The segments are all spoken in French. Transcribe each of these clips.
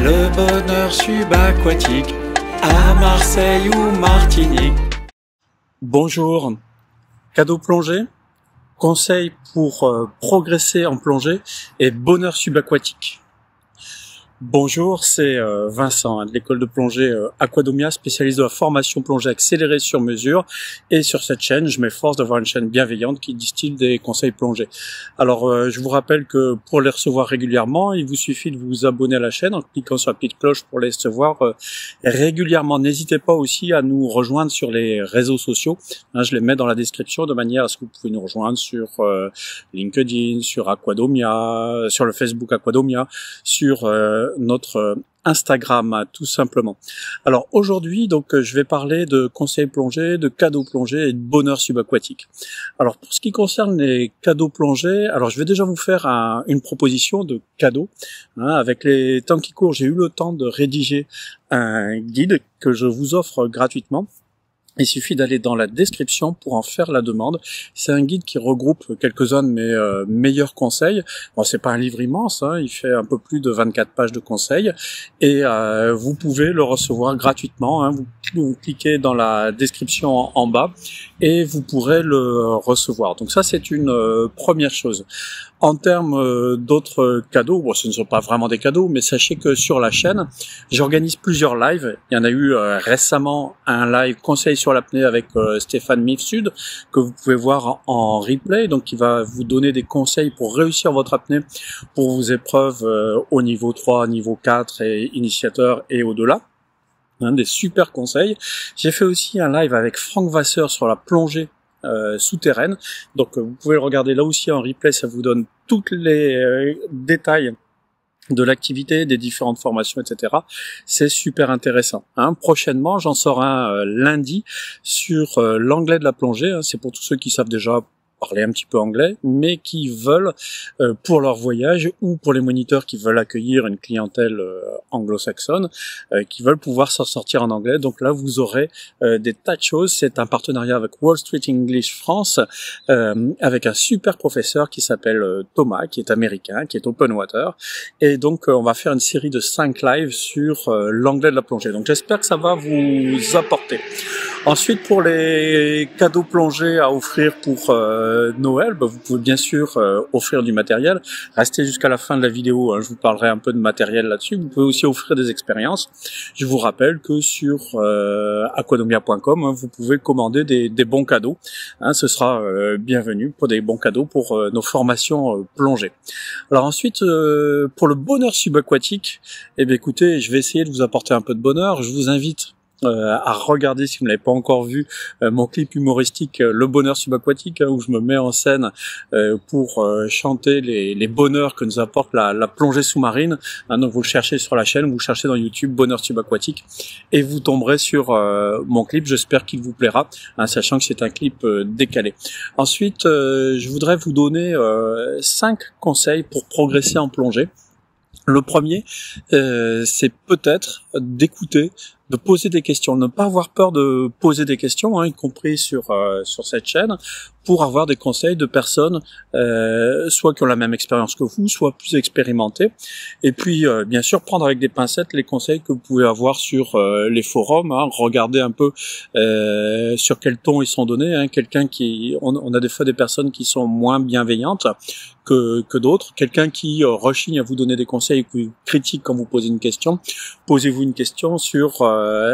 Le bonheur subaquatique à Marseille ou Martinique. Bonjour, cadeau plongée, conseils pour progresser en plongée et bonheur subaquatique. Bonjour, c'est Vincent de l'école de plongée Aquadomia, spécialiste de la formation plongée accélérée sur mesure. Et sur cette chaîne, je m'efforce d'avoir une chaîne bienveillante qui distille des conseils plongée. Alors, je vous rappelle que pour les recevoir régulièrement, il vous suffit de vous abonner à la chaîne en cliquant sur la petite cloche pour les recevoir régulièrement. N'hésitez pas aussi à nous rejoindre sur les réseaux sociaux. Je les mets dans la description de manière à ce que vous pouvez nous rejoindre sur LinkedIn, sur Aquadomia, sur le Facebook Aquadomia, sur notre Instagram, tout simplement. Alors aujourd'hui, donc, je vais parler de conseils plongée, de cadeaux plongée et de bonheur subaquatique. Alors pour ce qui concerne les cadeaux plongée, alors je vais déjà vous faire une proposition de cadeau. Avec les temps qui courent, j'ai eu le temps de rédiger un guide que je vous offre gratuitement. Il suffit d'aller dans la description pour en faire la demande. C'est un guide qui regroupe quelques-uns de mes meilleurs conseils. Bon, c'est pas un livre immense, il fait un peu plus de 24 pages de conseils et vous pouvez le recevoir gratuitement. Vous cliquez dans la description en bas et vous pourrez le recevoir. Donc ça, c'est une première chose. En termes d'autres cadeaux, bon, ce ne sont pas vraiment des cadeaux, mais sachez que sur la chaîne, j'organise plusieurs lives. Il y en a eu récemment un live conseil sur l'apnée avec Stéphane Mifsud, que vous pouvez voir en replay, donc qui va vous donner des conseils pour réussir votre apnée pour vos épreuves au niveau 3, niveau 4 et initiateur et au-delà. Des super conseils. J'ai fait aussi un live avec Franck Vasseur sur la plongée souterraine. Donc vous pouvez le regarder là aussi en replay, ça vous donne tous les détails de l'activité, des différentes formations, etc. C'est super intéressant. Prochainement, j'en sors un lundi sur l'anglais de la plongée. C'est pour tous ceux qui savent déjà parler un petit peu anglais, mais qui veulent, pour leur voyage, ou pour les moniteurs qui veulent accueillir une clientèle anglo-saxonne, qui veulent pouvoir s'en sortir en anglais. Donc là, vous aurez des tas de choses. C'est un partenariat avec Wall Street English France, avec un super professeur qui s'appelle Thomas, qui est américain, qui est open water. Et donc, on va faire une série de 5 lives sur l'anglais de la plongée. Donc, j'espère que ça va vous apporter. Ensuite, pour les cadeaux plongés à offrir pour Noël, vous pouvez bien sûr offrir du matériel. Restez jusqu'à la fin de la vidéo, je vous parlerai un peu de matériel là-dessus. Vous pouvez aussi offrir des expériences. Je vous rappelle que sur aquadomia.com, vous pouvez commander des bons cadeaux. Ce sera bienvenu pour des bons cadeaux pour nos formations plongées. Alors ensuite, pour le bonheur subaquatique, écoutez, je vais essayer de vous apporter un peu de bonheur. Je vous invite à regarder, si vous ne l'avez pas encore vu, mon clip humoristique Le bonheur subaquatique, où je me mets en scène pour chanter les bonheurs que nous apporte la plongée sous-marine. Donc vous le cherchez sur la chaîne, vous cherchez dans YouTube bonheur subaquatique et vous tomberez sur mon clip. J'espère qu'il vous plaira, sachant que c'est un clip décalé. Ensuite, je voudrais vous donner 5 conseils pour progresser en plongée. Le premier, c'est peut-être d'écouter, de poser des questions, ne pas avoir peur de poser des questions, y compris sur cette chaîne, pour avoir des conseils de personnes soit qui ont la même expérience que vous, soit plus expérimentées. Et puis, bien sûr, prendre avec des pincettes les conseils que vous pouvez avoir sur les forums, regarder un peu sur quel ton ils sont donnés. Quelqu'un on a des fois des personnes qui sont moins bienveillantes que d'autres. Quelqu'un qui rechigne à vous donner des conseils et qui critique quand vous posez une question. Posez-vous une question sur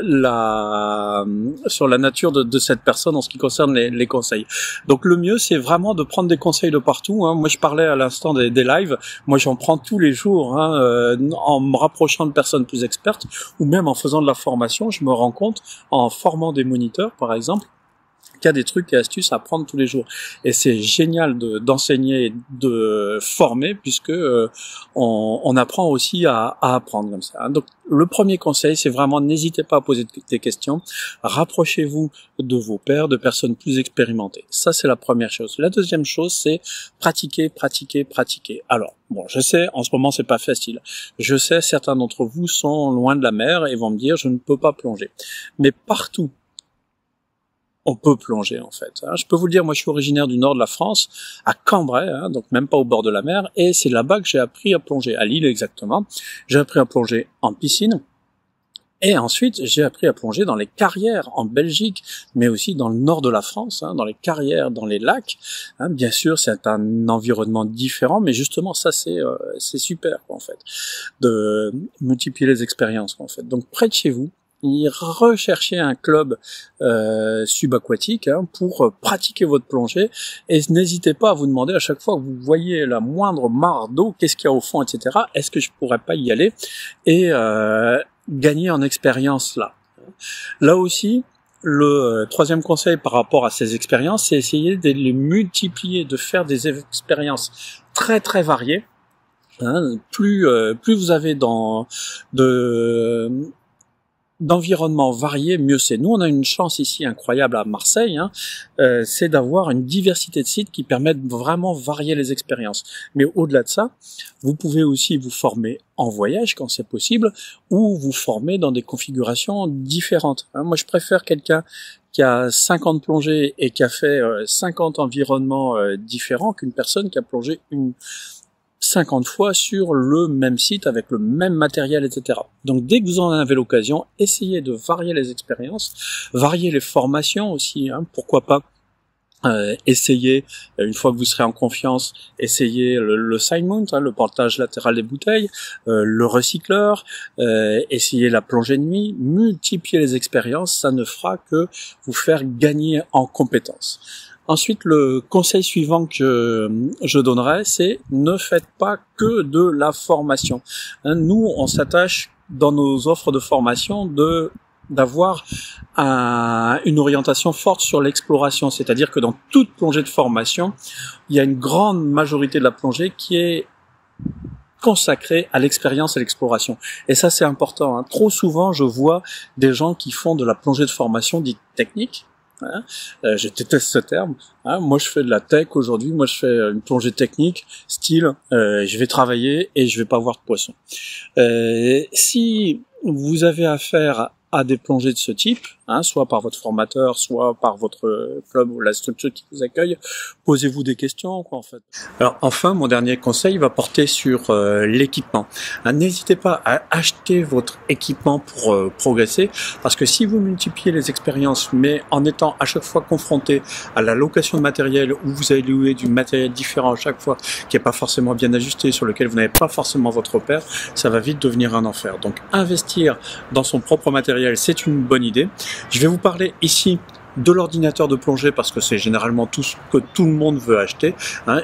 la nature de cette personne en ce qui concerne les conseils. Donc le mieux, c'est vraiment de prendre des conseils de partout. Moi, je parlais à l'instant des lives. Moi, j'en prends tous les jours, en me rapprochant de personnes plus expertes ou même en faisant de la formation. Je me rends compte, en formant des moniteurs, par exemple, qu'il y a des trucs et astuces à apprendre tous les jours. Et c'est génial d'enseigner et de former, puisque on apprend aussi à apprendre comme ça. Donc le premier conseil, c'est vraiment n'hésitez pas à poser des questions. Rapprochez-vous de vos pairs, de personnes plus expérimentées. Ça, c'est la première chose. La deuxième chose, c'est pratiquer, pratiquer, pratiquer. Alors, bon, je sais, en ce moment, c'est pas facile. Je sais, certains d'entre vous sont loin de la mer et vont me dire, je ne peux pas plonger. Mais partout on peut plonger en fait. Je peux vous le dire, moi je suis originaire du nord de la France, à Cambrai, donc même pas au bord de la mer, et c'est là-bas que j'ai appris à plonger, à Lille exactement. J'ai appris à plonger en piscine, et ensuite j'ai appris à plonger dans les carrières en Belgique, mais aussi dans le nord de la France, dans les carrières, dans les lacs. Bien sûr, c'est un environnement différent, mais justement ça c'est super en fait, de multiplier les expériences en fait. Donc près de chez vous, recherchez un club subaquatique pour pratiquer votre plongée, et n'hésitez pas à vous demander à chaque fois que vous voyez la moindre mare d'eau, qu'est-ce qu'il y a au fond, etc. Est-ce que je pourrais pas y aller et gagner en expérience là. Là aussi, le troisième conseil par rapport à ces expériences, c'est essayer de les multiplier, de faire des expériences très très variées. Plus vous avez d'environnements variés, mieux c'est. Nous, on a une chance ici incroyable à Marseille, c'est d'avoir une diversité de sites qui permettent vraiment varier les expériences. Mais au-delà de ça, vous pouvez aussi vous former en voyage quand c'est possible, ou vous former dans des configurations différentes. Moi, je préfère quelqu'un qui a 50 plongées et qui a fait 50 environnements différents qu'une personne qui a plongé 50 fois sur le même site avec le même matériel, etc. Donc dès que vous en avez l'occasion, essayez de varier les expériences, varier les formations aussi, pourquoi pas. Essayez, une fois que vous serez en confiance, essayez le side mount, le portage latéral des bouteilles, le recycleur, essayez la plongée de nuit, multipliez les expériences, ça ne fera que vous faire gagner en compétences. Ensuite, le conseil suivant que je donnerais, c'est ne faites pas que de la formation. Nous, on s'attache dans nos offres de formation d'avoir une orientation forte sur l'exploration. C'est-à-dire que dans toute plongée de formation, il y a une grande majorité de la plongée qui est consacrée à l'expérience et l'exploration. Et ça, c'est important. Trop souvent, je vois des gens qui font de la plongée de formation dite technique. Je déteste ce terme. Moi, je fais de la tech aujourd'hui. Moi, je fais une plongée technique, style, je vais travailler et je vais pas voir de poisson. Si vous avez affaire à des plongées de ce type, soit par votre formateur, soit par votre club ou la structure qui vous accueille, posez-vous des questions, en fait. Alors, enfin, mon dernier conseil va porter sur l'équipement. N'hésitez pas à acheter votre équipement pour progresser, parce que si vous multipliez les expériences, mais en étant à chaque fois confronté à la location de matériel, où vous allez louer du matériel différent à chaque fois, qui n'est pas forcément bien ajusté, sur lequel vous n'avez pas forcément votre repère, ça va vite devenir un enfer. Donc, investir dans son propre matériel, c'est une bonne idée. Je vais vous parler ici de l'ordinateur de plongée parce que c'est généralement tout ce que tout le monde veut acheter,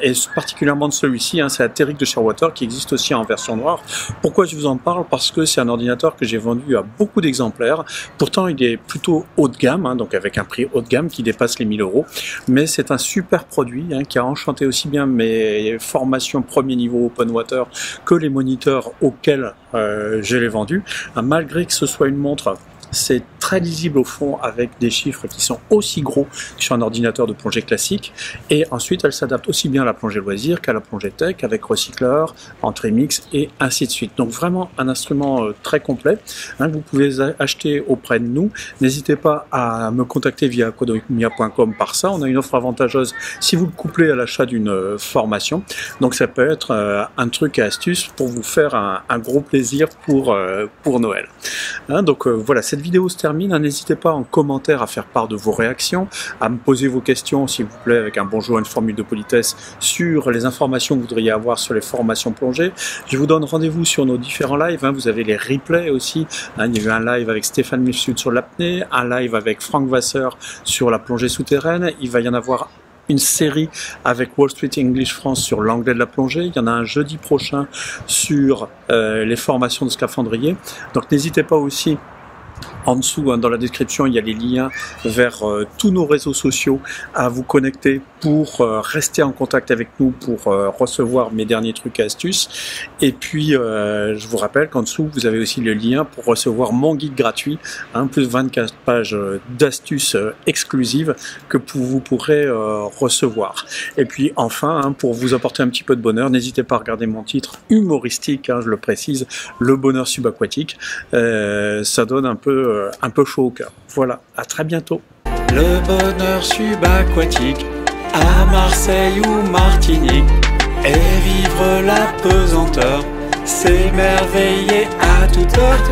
et particulièrement de celui-ci, c'est la Terriq de Shearwater qui existe aussi en version noire. Pourquoi je vous en parle? Parce que c'est un ordinateur que j'ai vendu à beaucoup d'exemplaires. Pourtant, il est plutôt haut de gamme, donc avec un prix haut de gamme qui dépasse les 1000 €. Mais c'est un super produit qui a enchanté aussi bien mes formations premier niveau open water que les moniteurs auxquels je l'ai vendu. Malgré que ce soit une montre, c'est très lisible au fond avec des chiffres qui sont aussi gros que sur un ordinateur de plongée classique, et ensuite elle s'adapte aussi bien à la plongée loisir qu'à la plongée tech avec recycleur, entrée mix et ainsi de suite. Donc vraiment un instrument très complet que vous pouvez acheter auprès de nous. N'hésitez pas à me contacter via codomia.com par ça. On a une offre avantageuse si vous le couplez à l'achat d'une formation. Donc ça peut être un truc et astuce pour vous faire un gros plaisir pour Noël. Donc voilà, cette vidéo se termine. N'hésitez pas en commentaire à faire part de vos réactions, à me poser vos questions s'il vous plaît avec un bonjour, une formule de politesse sur les informations que vous voudriez avoir sur les formations plongées. Je vous donne rendez-vous sur nos différents lives. Vous avez les replays aussi. Il y a eu un live avec Stéphane Mifsud sur l'apnée, un live avec Franck Vasseur sur la plongée souterraine. Il va y en avoir une série avec Wall Street English France sur l'anglais de la plongée. Il y en a un jeudi prochain sur les formations de scaphandrier. Donc n'hésitez pas aussi. En dessous, dans la description, il y a les liens vers tous nos réseaux sociaux à vous connecter pour rester en contact avec nous, pour recevoir mes derniers trucs et astuces. Et puis, je vous rappelle qu'en dessous, vous avez aussi le lien pour recevoir mon guide gratuit, plus 24 pages d'astuces exclusives que vous pourrez recevoir. Et puis, enfin, pour vous apporter un petit peu de bonheur, n'hésitez pas à regarder mon titre humoristique, je le précise, Le bonheur subaquatique. Ça donne un peu chaud au cœur. Voilà, à très bientôt. le bonheur subaquatique à Marseille ou Martinique. Et vivre la pesanteur, s'émerveiller à toute heure.